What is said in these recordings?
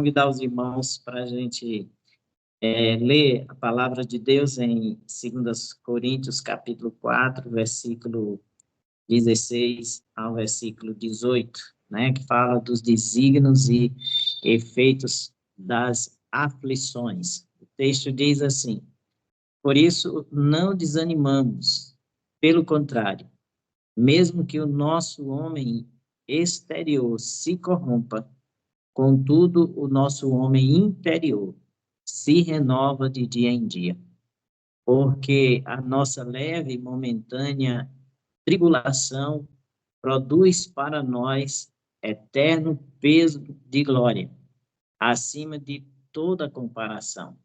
convidar os irmãos para a gente ler a palavra de Deus em 2 Coríntios, capítulo 4, versículo 16 ao versículo 18, né, que fala dos desígnios e efeitos das aflições. O texto diz assim: por isso, não desanimamos, pelo contrário, mesmo que o nosso homem exterior se corrompa, contudo, o nosso homem interior se renova de dia em dia, porque a nossa leve e momentânea tribulação produz para nós eterno peso de glória, acima de toda comparação,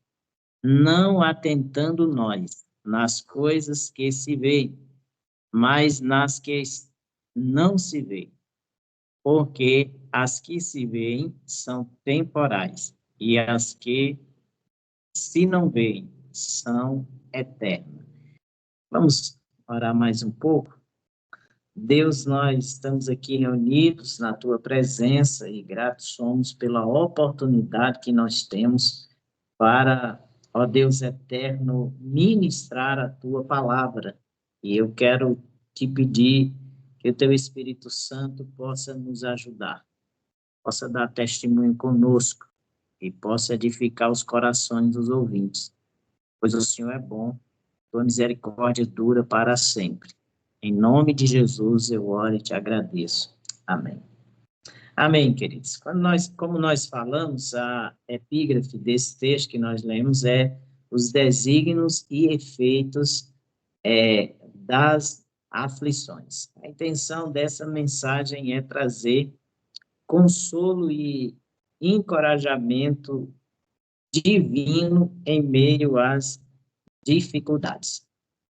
não atentando nós nas coisas que se veem, mas nas que não se veem, porque as que se veem são temporais, e as que se não veem são eternas. Vamos orar mais um pouco? Deus, nós estamos aqui reunidos na Tua presença e gratos somos pela oportunidade que nós temos para, ó Deus eterno, ministrar a Tua palavra. E eu quero te pedir que o Teu Espírito Santo possa nos ajudar, possa dar testemunho conosco e possa edificar os corações dos ouvintes, pois o Senhor é bom, Tua misericórdia dura para sempre. Em nome de Jesus eu oro e te agradeço. Amém. Amém, queridos. Como nós falamos, a epígrafe desse texto que nós lemos é os desígnios e efeitos das aflições. A intenção dessa mensagem é trazer consolo e encorajamento divino em meio às dificuldades.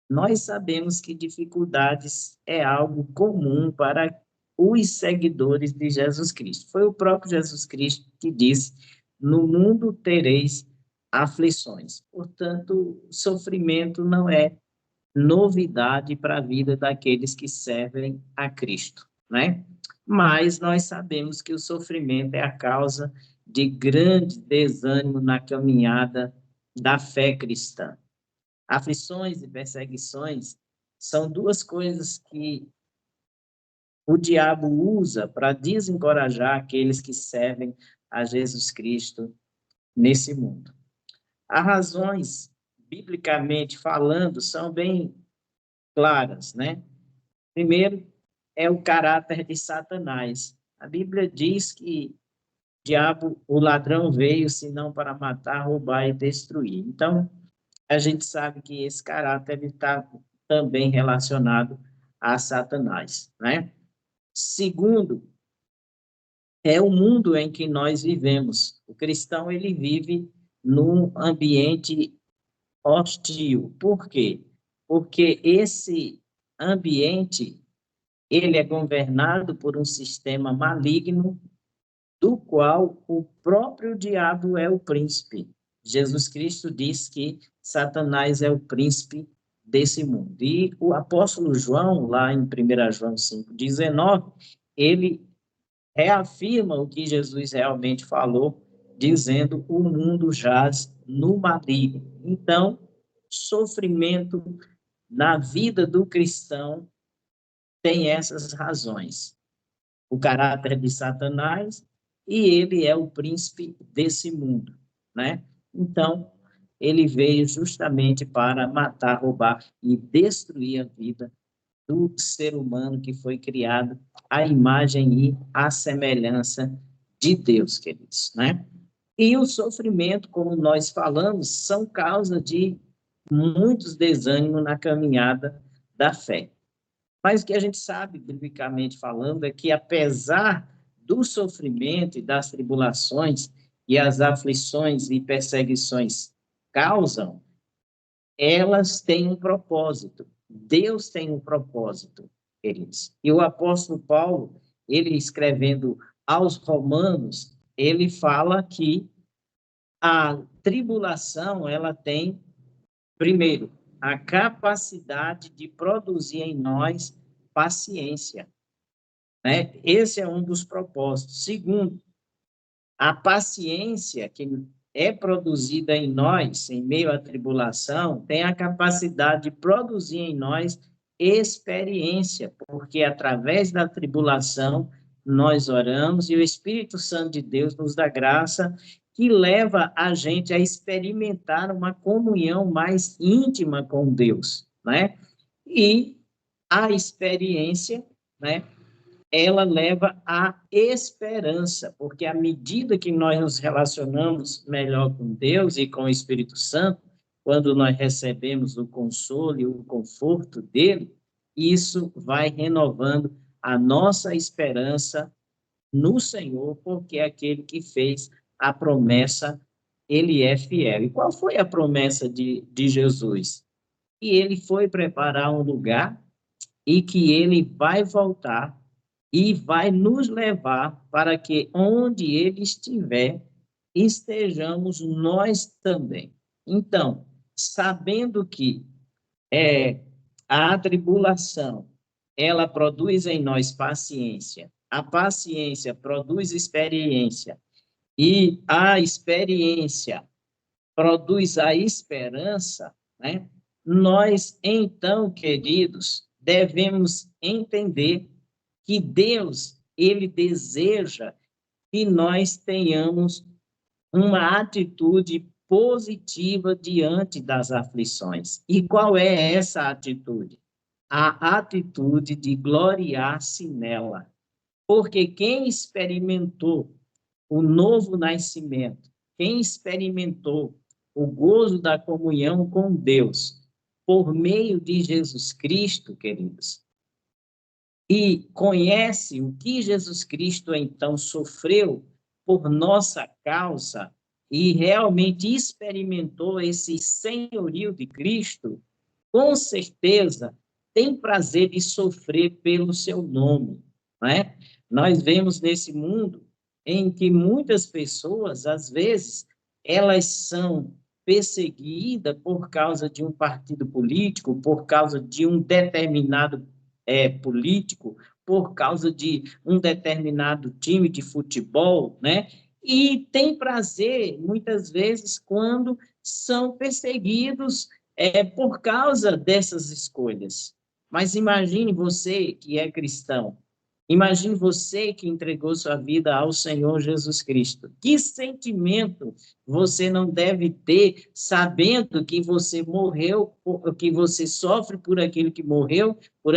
Nós sabemos que dificuldades é algo comum para os seguidores de Jesus Cristo. Foi o próprio Jesus Cristo que disse: no mundo tereis aflições. Portanto, o sofrimento não é novidade para a vida daqueles que servem a Cristo, né? Mas nós sabemos que o sofrimento é a causa de grande desânimo na caminhada da fé cristã. Aflições e perseguições são duas coisas que o diabo usa para desencorajar aqueles que servem a Jesus Cristo nesse mundo. As razões, biblicamente falando, são bem claras, né? Primeiro, é o caráter de Satanás. A Bíblia diz que o diabo, o ladrão, veio senão para matar, roubar e destruir. Então, a gente sabe que esse caráter está também relacionado a Satanás, né? Segundo, é o mundo em que nós vivemos. O cristão, ele vive num ambiente hostil. Por quê? Porque esse ambiente, ele é governado por um sistema maligno, do qual o próprio diabo é o príncipe. Jesus Cristo diz que Satanás é o príncipe desse mundo. E o apóstolo João, lá em 1 João 5,19, ele reafirma o que Jesus realmente falou, dizendo: o mundo jaz no maligno. Então, sofrimento na vida do cristão tem essas razões. O caráter de Satanás, e ele é o príncipe desse mundo, né? Então, ele veio justamente para matar, roubar e destruir a vida do ser humano que foi criado à imagem e à semelhança de Deus, queridos, né? E o sofrimento, como nós falamos, são causa de muitos desânimos na caminhada da fé. Mas o que a gente sabe, biblicamente falando, é que apesar do sofrimento e das tribulações e as aflições e perseguições causam, elas têm um propósito. Deus tem um propósito, queridos. E o apóstolo Paulo, ele escrevendo aos Romanos, ele fala que a tribulação, ela tem, primeiro, a capacidade de produzir em nós paciência, né? Esse é um dos propósitos. Segundo, A paciência que é produzida em nós, em meio à tribulação, tem a capacidade de produzir em nós experiência, porque através da tribulação nós oramos e o Espírito Santo de Deus nos dá graça que leva a gente a experimentar uma comunhão mais íntima com Deus, né? E a experiência, né, ela leva à esperança, porque à medida que nós nos relacionamos melhor com Deus e com o Espírito Santo, quando nós recebemos o consolo e o conforto dele, isso vai renovando a nossa esperança no Senhor, porque é aquele que fez a promessa, ele é fiel. E qual foi a promessa de Jesus? Que ele foi preparar um lugar e que ele vai voltar e vai nos levar para que onde ele estiver, estejamos nós também. Então, sabendo que a tribulação, ela produz em nós paciência, a paciência produz experiência, e a experiência produz a esperança, né? Nós, então, queridos, devemos entender que Deus, ele deseja que nós tenhamos uma atitude positiva diante das aflições. E qual é essa atitude? A atitude de gloriar-se nela. Porque quem experimentou o novo nascimento, quem experimentou o gozo da comunhão com Deus por meio de Jesus Cristo, queridos, e conhece o que Jesus Cristo então sofreu por nossa causa e realmente experimentou esse senhorio de Cristo, com certeza tem prazer de sofrer pelo seu nome, não é? Nós vemos nesse mundo em que muitas pessoas, às vezes, elas são perseguidas por causa de um partido político, por causa de um determinado político, por causa de um determinado time de futebol, né? E tem prazer, muitas vezes, quando são perseguidos por causa dessas escolhas. Mas imagine você que é cristão, imagine você que entregou sua vida ao Senhor Jesus Cristo. Que sentimento você não deve ter sabendo que você morreu, que você sofre por aquele que morreu por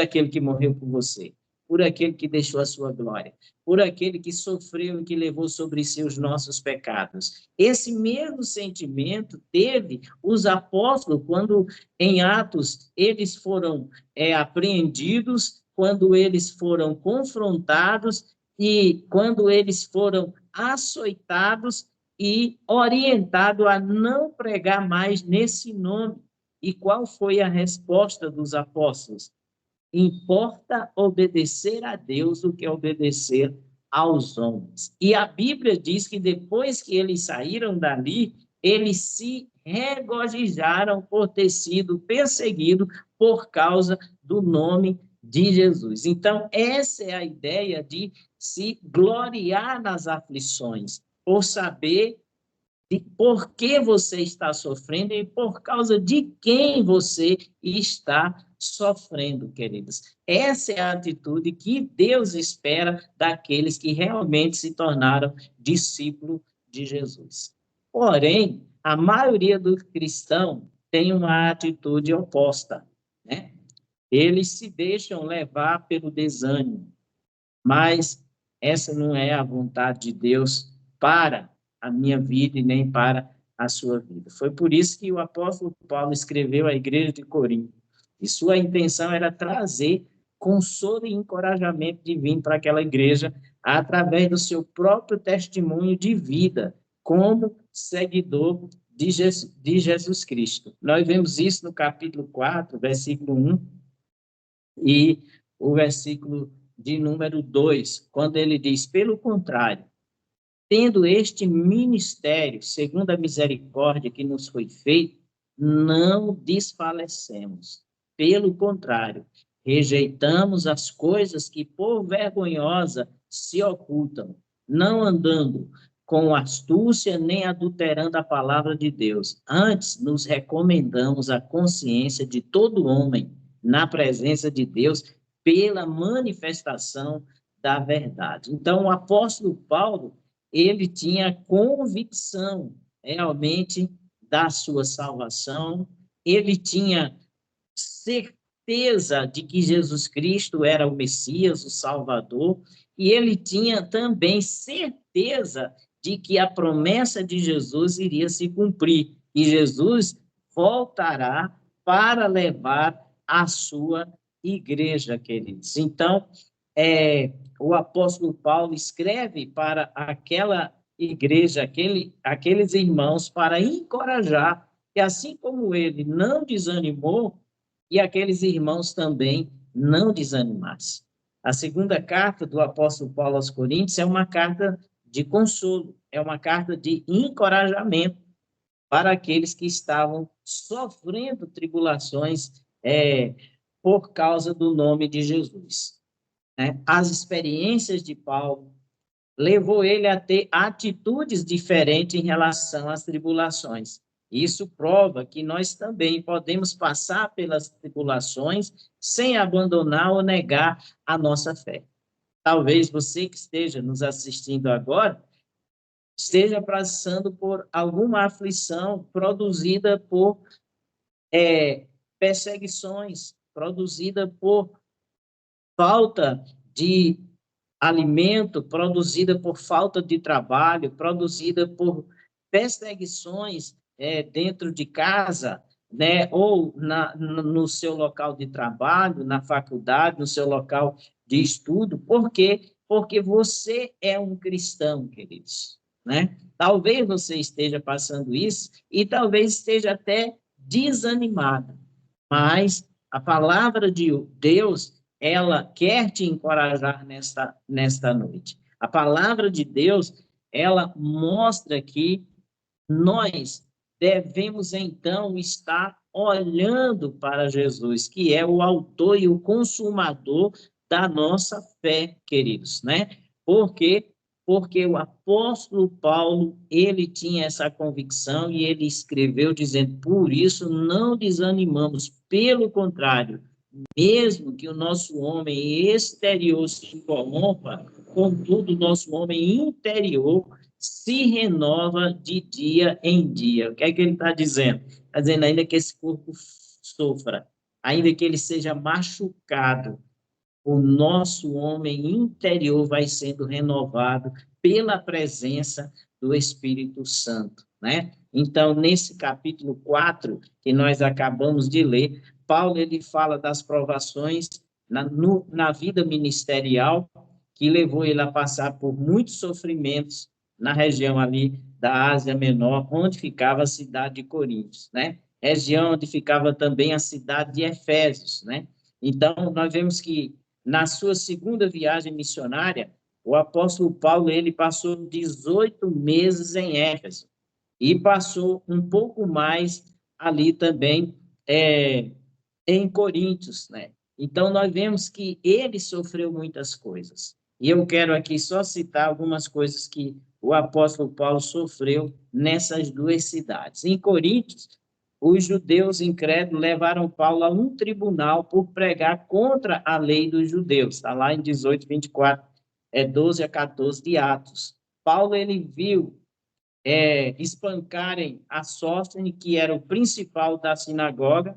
você, por aquele que deixou a sua glória, por aquele que sofreu e que levou sobre si os nossos pecados. Esse mesmo sentimento teve os apóstolos quando, em Atos, eles foram apreendidos, quando eles foram confrontados e quando eles foram açoitados e orientados a não pregar mais nesse nome. E qual foi a resposta dos apóstolos? Importa obedecer a Deus do que obedecer aos homens. E a Bíblia diz que depois que eles saíram dali, eles se regozijaram por ter sido perseguidos por causa do nome de Jesus. Então, essa é a ideia de se gloriar nas aflições, por saber de por que você está sofrendo e por causa de quem você está sofrendo, queridos. Essa é a atitude que Deus espera daqueles que realmente se tornaram discípulos de Jesus. Porém, a maioria dos cristãos tem uma atitude oposta, né? Eles se deixam levar pelo desânimo, mas essa não é a vontade de Deus para a minha vida e nem para a sua vida. Foi por isso que o apóstolo Paulo escreveu à igreja de Corinto, e sua intenção era trazer consolo e encorajamento divino para aquela igreja através do seu próprio testemunho de vida como seguidor de Jesus Cristo. Nós vemos isso no capítulo 4, versículo 1, e o versículo de número 2, quando ele diz: pelo contrário, tendo este ministério, segundo a misericórdia que nos foi feita, não desfalecemos. Pelo contrário, rejeitamos as coisas que por vergonhosa se ocultam, não andando com astúcia, nem adulterando a palavra de Deus. Antes, nos recomendamos a consciência de todo homem na presença de Deus pela manifestação da verdade. Então, o apóstolo Paulo, ele tinha convicção realmente da sua salvação, ele tinha certeza de que Jesus Cristo era o Messias, o Salvador, e ele tinha também certeza de que a promessa de Jesus iria se cumprir, e Jesus voltará para levar a sua igreja, queridos. Então, o apóstolo Paulo escreve para aquela igreja, aqueles irmãos, para encorajar, que assim como ele não desanimou, e aqueles irmãos também não desanimassem. A segunda carta do apóstolo Paulo aos Coríntios é uma carta de consolo, é uma carta de encorajamento para aqueles que estavam sofrendo tribulações por causa do nome de Jesus. As experiências de Paulo levou ele a ter atitudes diferentes em relação às tribulações. Isso prova que nós também podemos passar pelas tribulações sem abandonar ou negar a nossa fé. Talvez você que esteja nos assistindo agora esteja passando por alguma aflição produzida por perseguições, produzida por falta de alimento, produzida por falta de trabalho, produzida por perseguições dentro de casa, né, ou no seu local de trabalho, na faculdade, no seu local de estudo. Por quê? Porque você é um cristão, queridos, né? Talvez você esteja passando isso e talvez esteja até desanimado, mas a palavra de Deus, ela quer te encorajar nesta noite. A palavra de Deus, ela mostra que nós devemos, então, estar olhando para Jesus, que é o autor e o consumador da nossa fé, queridos, né? Por quê? Porque o apóstolo Paulo, ele tinha essa convicção e ele escreveu dizendo, por isso não desanimamos, pelo contrário, mesmo que o nosso homem exterior se corrompa, contudo, o nosso homem interior se renova de dia em dia. O que é que ele está dizendo? Está dizendo ainda que esse corpo sofra, ainda que ele seja machucado, o nosso homem interior vai sendo renovado pela presença do Espírito Santo, né? Então, nesse capítulo 4, que nós acabamos de ler, Paulo, ele fala das provações na vida ministerial, que levou ele a passar por muitos sofrimentos na região ali da Ásia Menor, onde ficava a cidade de Coríntios, né? Região onde ficava também a cidade de Efésios, né? Então, nós vemos que na sua segunda viagem missionária, o apóstolo Paulo, ele passou 18 meses em Éfeso e passou um pouco mais ali também em Coríntios, né? Então, nós vemos que ele sofreu muitas coisas. E eu quero aqui só citar algumas coisas que o apóstolo Paulo sofreu nessas duas cidades. Em Coríntios, os judeus incrédulos levaram Paulo a um tribunal por pregar contra a lei dos judeus. Está lá em 18, 24, 12 a 14 de Atos. Paulo, ele viu espancarem a Sóstenes, que era o principal da sinagoga,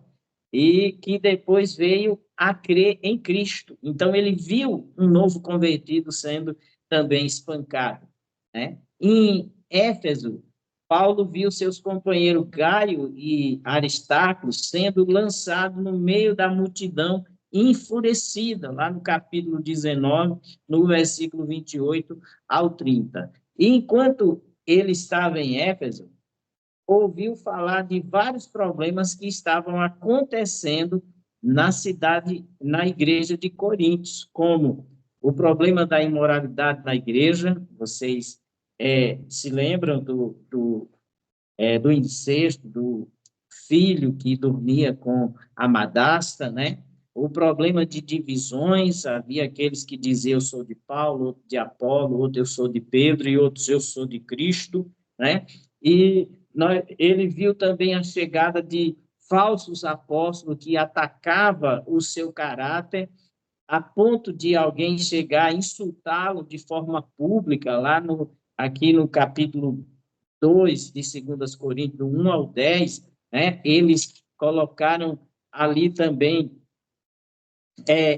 e que depois veio a crer em Cristo. Então, ele viu um novo convertido sendo também espancado, né? Em Éfeso, Paulo viu seus companheiros Gaio e Aristarco sendo lançados no meio da multidão enfurecida, lá no capítulo 19, no versículo 28 ao 30. E enquanto ele estava em Éfeso, ouviu falar de vários problemas que estavam acontecendo na cidade, na igreja de Coríntios, como o problema da imoralidade na igreja, vocês se lembram do incesto, do filho que dormia com a madrasta, né? o problema de divisões, havia aqueles que diziam eu sou de Paulo, outro de Apolo, outro eu sou de Pedro, e outros eu sou de Cristo, né? E ele viu também a chegada de falsos apóstolos que atacava o seu caráter, a ponto de alguém chegar a insultá-lo de forma pública, aqui no capítulo 2 de 2 Coríntios, do 1 ao 10, né? Eles colocaram ali também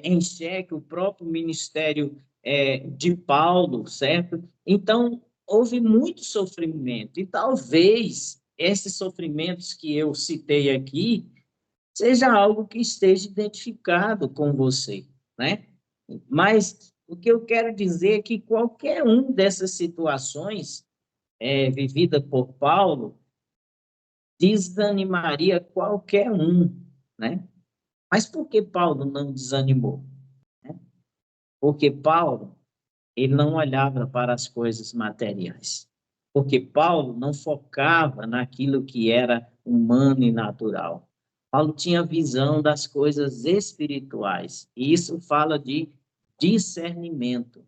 em xeque o próprio ministério de Paulo, certo? Então, houve muito sofrimento, e talvez esses sofrimentos que eu citei aqui seja algo que esteja identificado com você, né? Mas o que eu quero dizer é que qualquer um dessas situações vivida por Paulo desanimaria qualquer um, né? Mas por que Paulo não desanimou? Porque Paulo, ele não olhava para as coisas materiais. Porque Paulo não focava naquilo que era humano e natural. Paulo tinha visão das coisas espirituais. E isso fala de discernimento.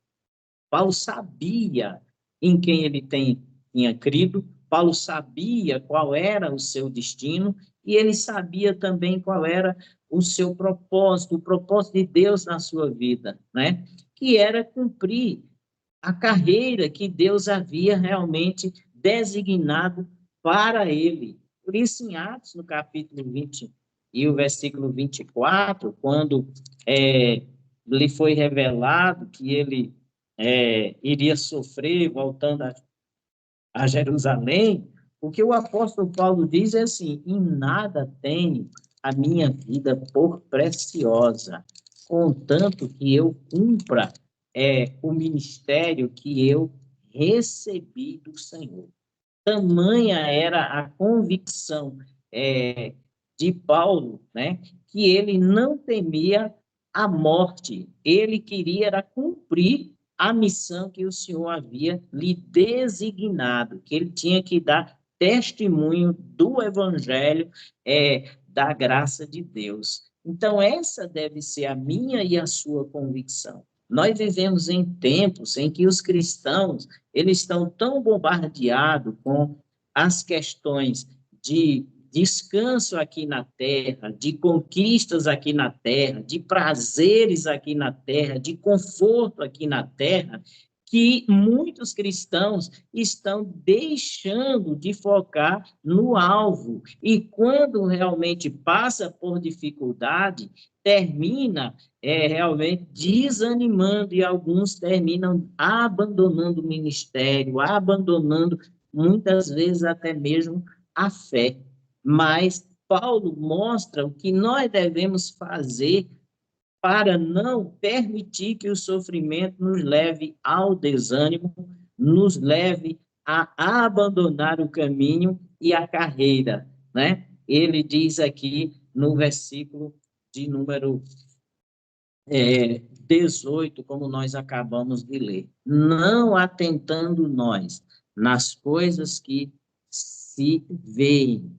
Paulo sabia em quem ele tinha crido, Paulo sabia qual era o seu destino, e ele sabia também qual era o seu propósito, o propósito de Deus na sua vida, né? Que era cumprir a carreira que Deus havia realmente designado para ele. Por isso, em Atos, no capítulo 20 e o versículo 24, quando lhe foi revelado que ele iria sofrer voltando a Jerusalém, o que o apóstolo Paulo diz é assim: em nada tenho a minha vida por preciosa, contanto que eu cumpra o ministério que eu recebi do Senhor. Tamanha era a convicção de Paulo, né, que ele não temia a morte, ele queria era cumprir a missão que o Senhor havia lhe designado, que ele tinha que dar testemunho do evangelho, da graça de Deus. Então, essa deve ser a minha e a sua convicção. Nós vivemos em tempos em que os cristãos eles estão tão bombardeados com as questões de descanso aqui na terra, de conquistas aqui na terra, de prazeres aqui na terra, de conforto aqui na terra, que muitos cristãos estão deixando de focar no alvo. E quando realmente passa por dificuldade, termina realmente desanimando, e alguns terminam abandonando o ministério, abandonando muitas vezes até mesmo a fé. Mas Paulo mostra o que nós devemos fazer para não permitir que o sofrimento nos leve ao desânimo, nos leve a abandonar o caminho e a carreira, né? Ele diz aqui no versículo de número 18, como nós acabamos de ler. Não atentando nós nas coisas que se veem,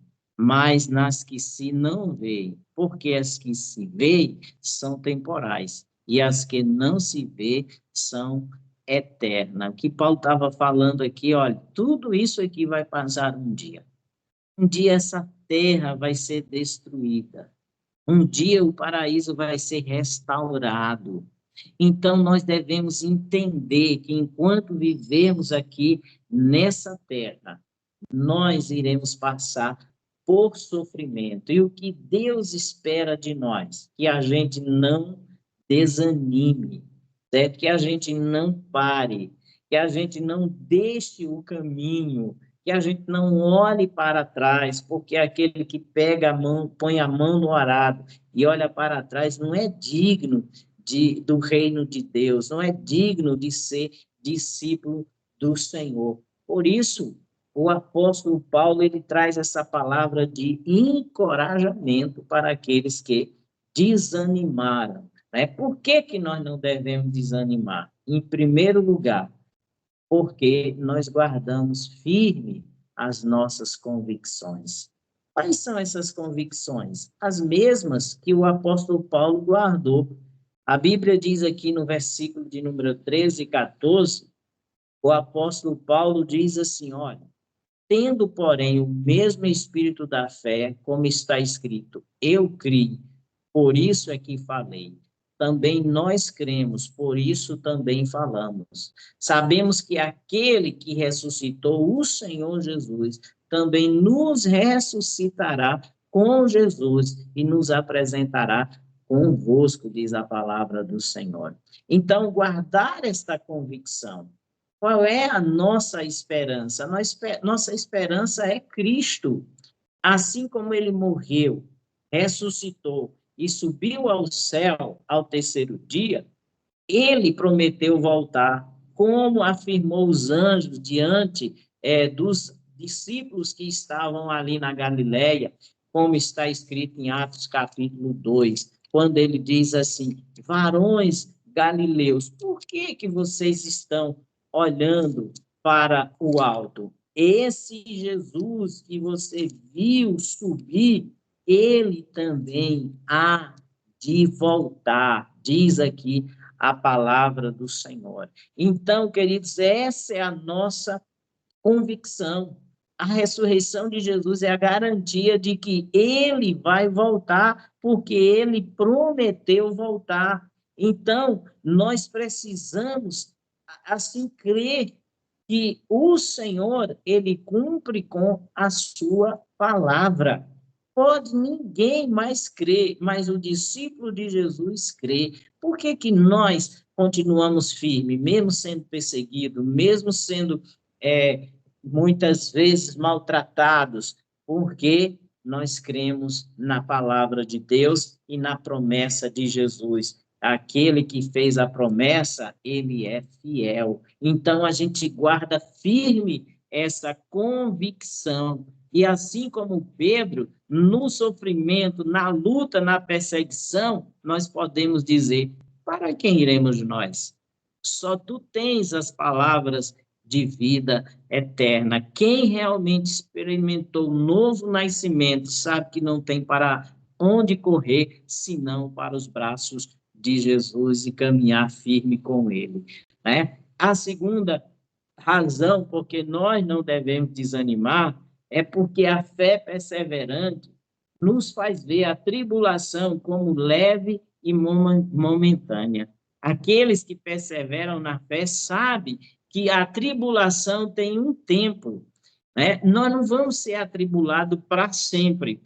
mas nas que se não veem, porque as que se veem são temporais, e as que não se veem são eternas. O que Paulo estava falando aqui, olha, tudo isso aqui vai passar um dia. Um dia essa terra vai ser destruída. Um dia o paraíso vai ser restaurado. Então, nós devemos entender que enquanto vivemos aqui nessa terra, nós iremos passar por sofrimento. E o que Deus espera de nós? Que a gente não desanime, certo? Que a gente não pare, que a gente não deixe o caminho, que a gente não olhe para trás, porque aquele que pega a mão, põe a mão no arado e olha para trás não é digno do reino de Deus, não é digno de ser discípulo do Senhor. Por isso, o apóstolo Paulo ele traz essa palavra de encorajamento para aqueles que desanimaram, né? Por que que nós não devemos desanimar? Em primeiro lugar, porque nós guardamos firme as nossas convicções. Quais são essas convicções? As mesmas que o apóstolo Paulo guardou. A Bíblia diz aqui no versículo de número 13 e 14, o apóstolo Paulo diz assim, olha, tendo, porém, o mesmo espírito da fé, como está escrito, eu criei, por isso é que falei. Também nós cremos, por isso também falamos. Sabemos que aquele que ressuscitou o Senhor Jesus também nos ressuscitará com Jesus e nos apresentará convosco, diz a palavra do Senhor. Então, guardar esta convicção. Qual é a nossa esperança? Nossa esperança é Cristo. Assim como ele morreu, ressuscitou e subiu ao céu ao terceiro dia, ele prometeu voltar, como afirmou os anjos diante dos discípulos que estavam ali na Galileia, como está escrito em Atos capítulo 2, quando ele diz assim, varões galileus, por que vocês estão olhando para o alto? Esse Jesus que você viu subir, ele também há de voltar, diz aqui a palavra do Senhor. Então, queridos, essa é a nossa convicção. A ressurreição de Jesus é a garantia de que ele vai voltar, porque ele prometeu voltar. Então, nós precisamos, assim, crer que o Senhor, ele cumpre com a sua palavra. Pode ninguém mais crer, mas o discípulo de Jesus crê. Por que que nós continuamos firmes, mesmo sendo perseguidos, mesmo sendo muitas vezes maltratados? Porque nós cremos na palavra de Deus e na promessa de Jesus. Aquele que fez a promessa, ele é fiel. Então, a gente guarda firme essa convicção. E assim como Pedro, no sofrimento, na luta, na perseguição, nós podemos dizer, para quem iremos nós? Só tu tens as palavras de vida eterna. Quem realmente experimentou o novo nascimento sabe que não tem para onde correr, senão para os braços de Jesus e caminhar firme com ele, né? A segunda razão porque nós não devemos desanimar é porque a fé perseverante nos faz ver a tribulação como leve e momentânea. Aqueles que perseveram na fé sabem que a tribulação tem um tempo, né? Nós não vamos ser atribulados para sempre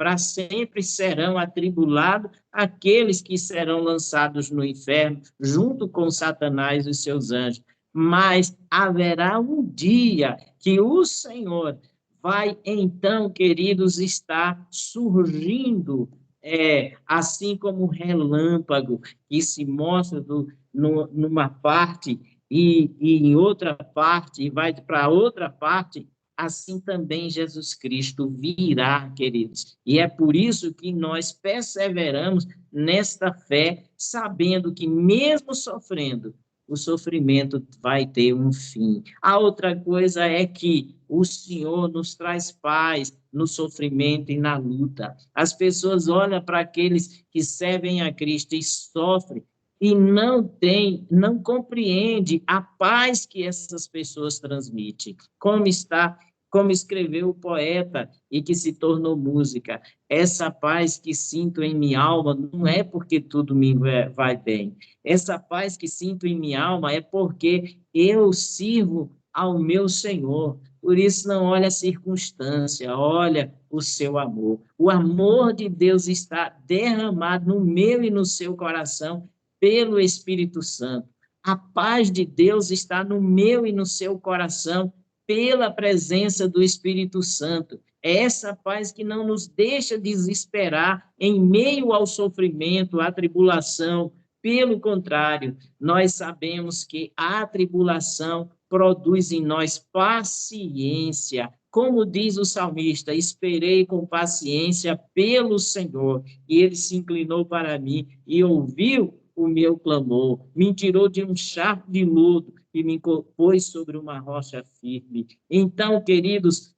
serão atribulados aqueles que serão lançados no inferno, junto com Satanás e os seus anjos. Mas haverá um dia que o Senhor vai, então, queridos, estar surgindo, assim como um relâmpago que se mostra numa parte e em outra parte, e vai para outra parte, assim também Jesus Cristo virá, queridos. E é por isso que nós perseveramos nesta fé, sabendo que mesmo sofrendo, o sofrimento vai ter um fim. A outra coisa é que o Senhor nos traz paz no sofrimento e na luta. As pessoas olham para aqueles que servem a Cristo e sofrem, e não compreende a paz que essas pessoas transmitem. Como escreveu o poeta e que se tornou música, essa paz que sinto em minha alma não é porque tudo me vai bem. Essa paz que sinto em minha alma é porque eu sirvo ao meu Senhor. Por isso, não olha a circunstância, olha o seu amor. O amor de Deus está derramado no meu e no seu coração pelo Espírito Santo. A paz de Deus está no meu e no seu coração pela presença do Espírito Santo. É essa paz que não nos deixa desesperar em meio ao sofrimento, à tribulação. Pelo contrário, nós sabemos que a tribulação produz em nós paciência. Como diz o salmista, esperei com paciência pelo Senhor, e ele se inclinou para mim e ouviu o meu clamor, me tirou de um charco de lodo e me pôs sobre uma rocha firme. Então, queridos,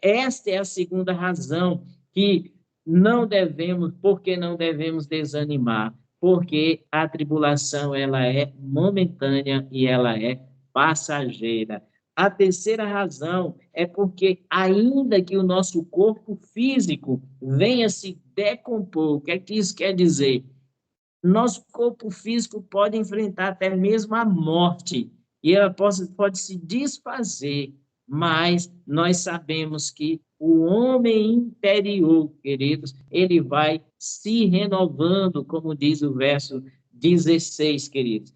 esta é a segunda razão que porque não devemos desanimar, porque a tribulação ela é momentânea e ela é passageira. A terceira razão é porque, ainda que o nosso corpo físico venha se decompor, o que é que isso quer dizer? Nosso corpo físico pode enfrentar até mesmo a morte, e ela pode se desfazer, mas nós sabemos que o homem interior, queridos, ele vai se renovando, como diz o verso 16, queridos.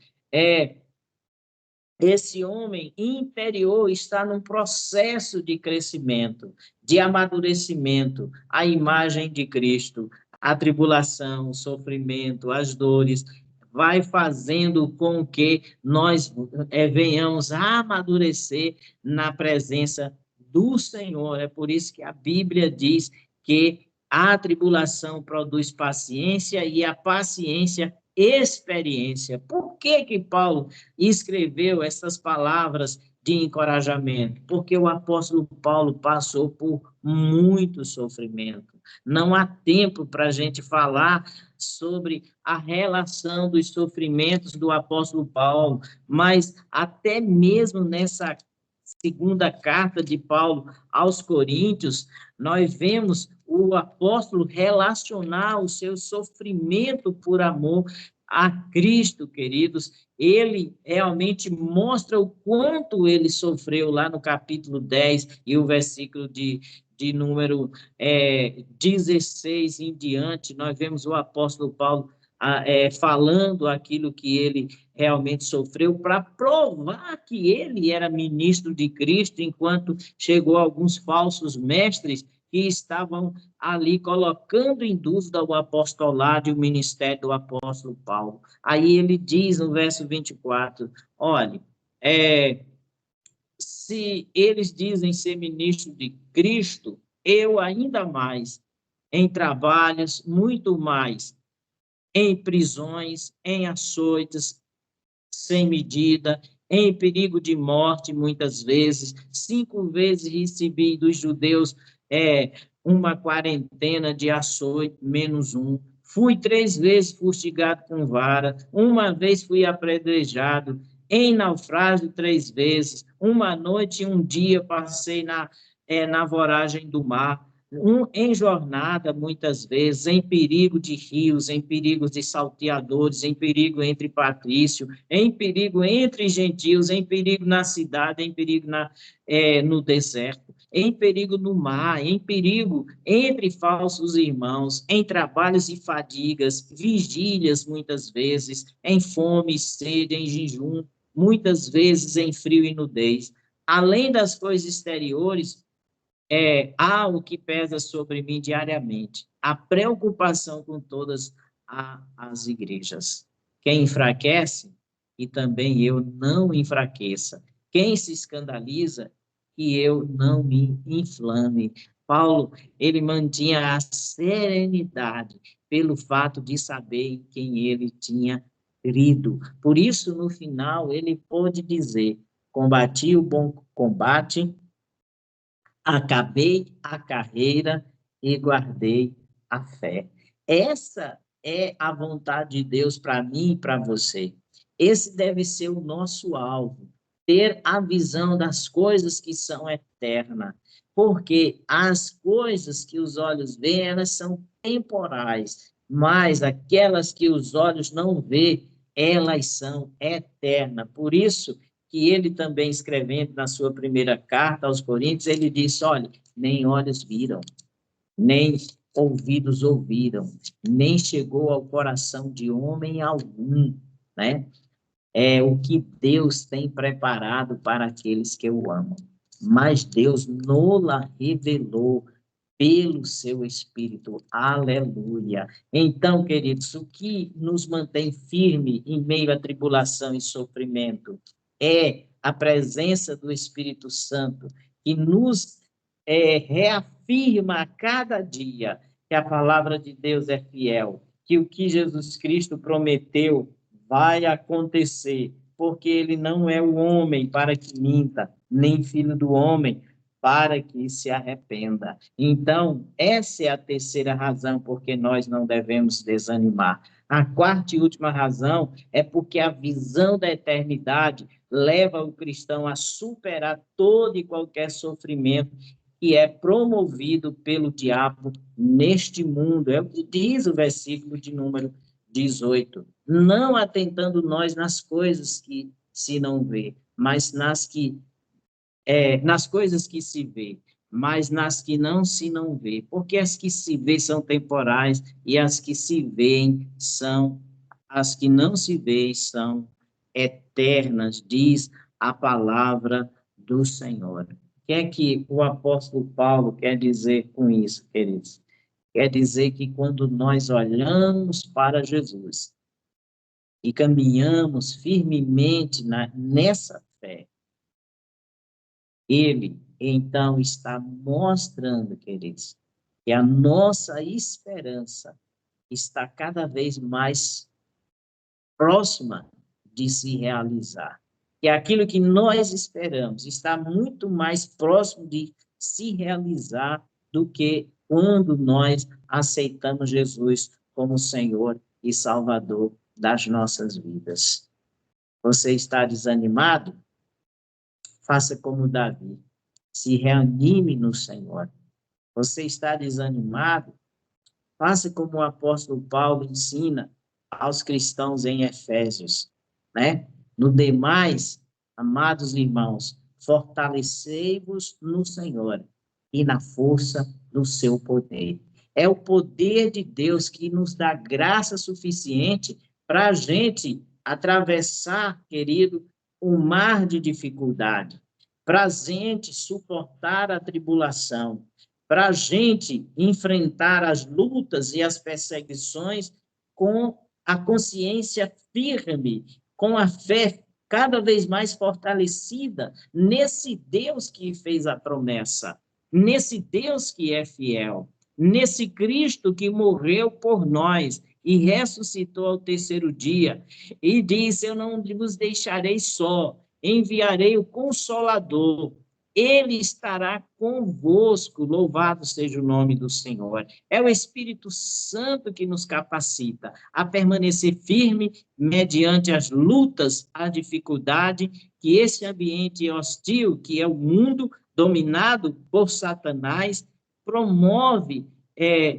Esse homem interior está num processo de crescimento, de amadurecimento, à imagem de Cristo. A tribulação, o sofrimento, as dores, vai fazendo com que nós venhamos a amadurecer na presença do Senhor. É por isso que a Bíblia diz que a tribulação produz paciência e a paciência experiência. Por que que Paulo escreveu essas palavras de encorajamento? Porque o apóstolo Paulo passou por muito sofrimento. Não há tempo para a gente falar sobre a relação dos sofrimentos do apóstolo Paulo, mas até mesmo nessa segunda carta de Paulo aos Coríntios, nós vemos o apóstolo relacionar o seu sofrimento por amor a Cristo, queridos. Ele realmente mostra o quanto ele sofreu lá no capítulo 10 e o versículo de número 16 em diante. Nós vemos o apóstolo Paulo falando aquilo que ele realmente sofreu, para provar que ele era ministro de Cristo, enquanto chegou alguns falsos mestres que estavam ali colocando em dúvida o apostolado e o ministério do apóstolo Paulo. Aí ele diz no verso 24, olha, se eles dizem ser ministro de Cristo, eu ainda mais, em trabalhos, muito mais, em prisões, em açoites, sem medida, em perigo de morte, muitas vezes. 5 vezes recebi dos judeus uma quarentena de açoite, menos um. Fui 3 vezes fustigado com vara, uma vez fui apedrejado, em naufrágio 3 vezes, uma noite e um dia passei na voragem do mar, em jornada, muitas vezes, em perigo de rios, em perigo de salteadores, em perigo entre patrício, em perigo entre gentios, em perigo na cidade, em perigo no deserto, em perigo no mar, em perigo entre falsos irmãos, em trabalhos e fadigas, vigílias, muitas vezes, em fome e sede, em jejum, muitas vezes em frio e nudez. Além das coisas exteriores, há o que pesa sobre mim diariamente, a preocupação com todas as igrejas. Quem enfraquece, e também eu não enfraqueça. Quem se escandaliza, que eu não me inflame. Paulo, ele mantinha a serenidade pelo fato de saber em quem ele tinha crido. Por isso, no final, ele pôde dizer: combati o bom combate, acabei a carreira e guardei a fé. Essa é a vontade de Deus para mim e para você. Esse deve ser o nosso alvo, ter a visão das coisas que são eternas, porque as coisas que os olhos veem, elas são temporais, mas aquelas que os olhos não veem, elas são eternas. Por isso que ele também, escrevendo na sua primeira carta aos Coríntios, ele disse, olha, nem olhos viram, nem ouvidos ouviram, nem chegou ao coração de homem algum, né? É o que Deus tem preparado para aqueles que o amam. Mas Deus nola revelou pelo seu Espírito. Aleluia. Então, queridos, o que nos mantém firme em meio à tribulação e sofrimento é a presença do Espírito Santo, que nos reafirma a cada dia que a palavra de Deus é fiel, que o que Jesus Cristo prometeu vai acontecer, porque ele não é o homem para que minta, nem filho do homem para que se arrependa. Então, essa é a terceira razão porque nós não devemos desanimar. A quarta e última razão é porque a visão da eternidade leva o cristão a superar todo e qualquer sofrimento que é promovido pelo diabo neste mundo. É o que diz o versículo de número 18. Não atentando nós nas coisas que se não vê, mas nas coisas que se vê, mas nas que não se não vê, porque as que se vê são temporais e as que se veem são, as que não se veem são eternas, diz a palavra do Senhor. O que é que o apóstolo Paulo quer dizer com isso, queridos? Quer dizer que quando nós olhamos para Jesus e caminhamos firmemente nessa fé, ele, então, está mostrando, queridos, que a nossa esperança está cada vez mais próxima de se realizar. Que aquilo que nós esperamos está muito mais próximo de se realizar do que quando nós aceitamos Jesus como Senhor e Salvador das nossas vidas. Você está desanimado? Faça como Davi. Se reanime no Senhor. Você está desanimado? Faça como o apóstolo Paulo ensina aos cristãos em Efésios, né? No demais, amados irmãos, fortalecei-vos no Senhor e na força do seu poder. É o poder de Deus que nos dá graça suficiente para a gente atravessar, querido, um mar de dificuldade, para a gente suportar a tribulação, para a gente enfrentar as lutas e as perseguições com a consciência firme, com a fé cada vez mais fortalecida nesse Deus que fez a promessa, nesse Deus que é fiel, nesse Cristo que morreu por nós e ressuscitou ao terceiro dia, e disse: eu não vos deixarei só, enviarei o Consolador, ele estará convosco, louvado seja o nome do Senhor. É o Espírito Santo que nos capacita a permanecer firme mediante as lutas, a dificuldade que esse ambiente hostil, que é o mundo dominado por Satanás, promove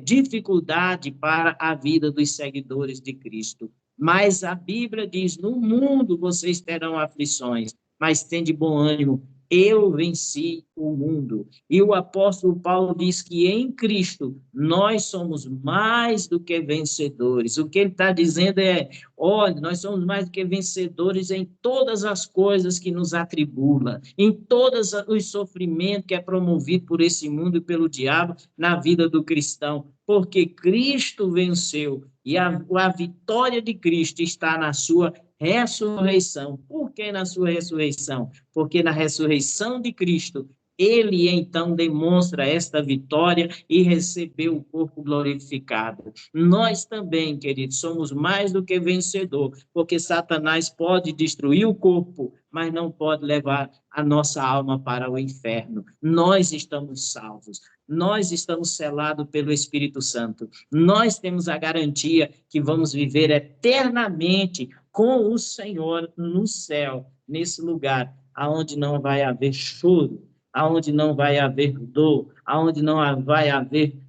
dificuldade para a vida dos seguidores de Cristo. Mas a Bíblia diz: no mundo vocês terão aflições, mas tende bom ânimo, eu venci o mundo. E o apóstolo Paulo diz que em Cristo nós somos mais do que vencedores. O que ele está dizendo é: olha, nós somos mais do que vencedores em todas as coisas que nos atribulam, em todos os sofrimentos que é promovido por esse mundo e pelo diabo na vida do cristão, porque Cristo venceu e a vitória de Cristo está na sua ressurreição. Por que na sua ressurreição? Porque na ressurreição de Cristo, ele então demonstra esta vitória e recebeu o corpo glorificado. Nós também, queridos, somos mais do que vencedor, porque Satanás pode destruir o corpo, mas não pode levar a nossa alma para o inferno. Nós estamos salvos. Nós estamos selados pelo Espírito Santo. Nós temos a garantia que vamos viver eternamente com o Senhor no céu, nesse lugar, aonde não vai haver choro, aonde não vai haver dor, aonde não vai haver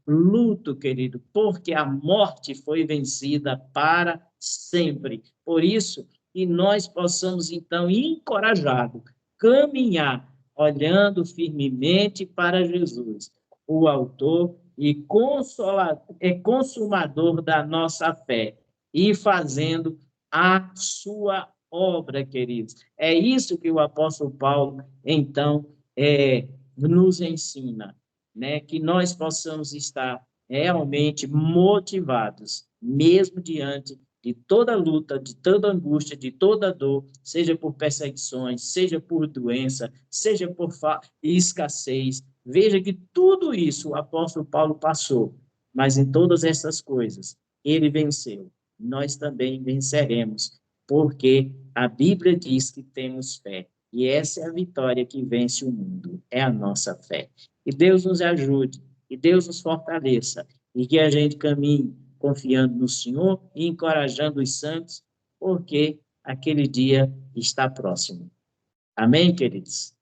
luto, querido, porque a morte foi vencida para sempre. Por isso, que nós possamos, então, encorajados, caminhar, olhando firmemente para Jesus, o autor e consumador da nossa fé, e fazendo a sua obra, queridos. É isso que o apóstolo Paulo, então, nos ensina, né? Que nós possamos estar realmente motivados, mesmo diante de toda luta, de toda angústia, de toda dor, seja por perseguições, seja por doença, seja por escassez. Veja que tudo isso o apóstolo Paulo passou, mas em todas essas coisas ele venceu. Nós também venceremos, porque a Bíblia diz que temos fé. E essa é a vitória que vence o mundo, é a nossa fé. Que Deus nos ajude, que Deus nos fortaleça, e que a gente caminhe confiando no Senhor e encorajando os santos, porque aquele dia está próximo. Amém, queridos?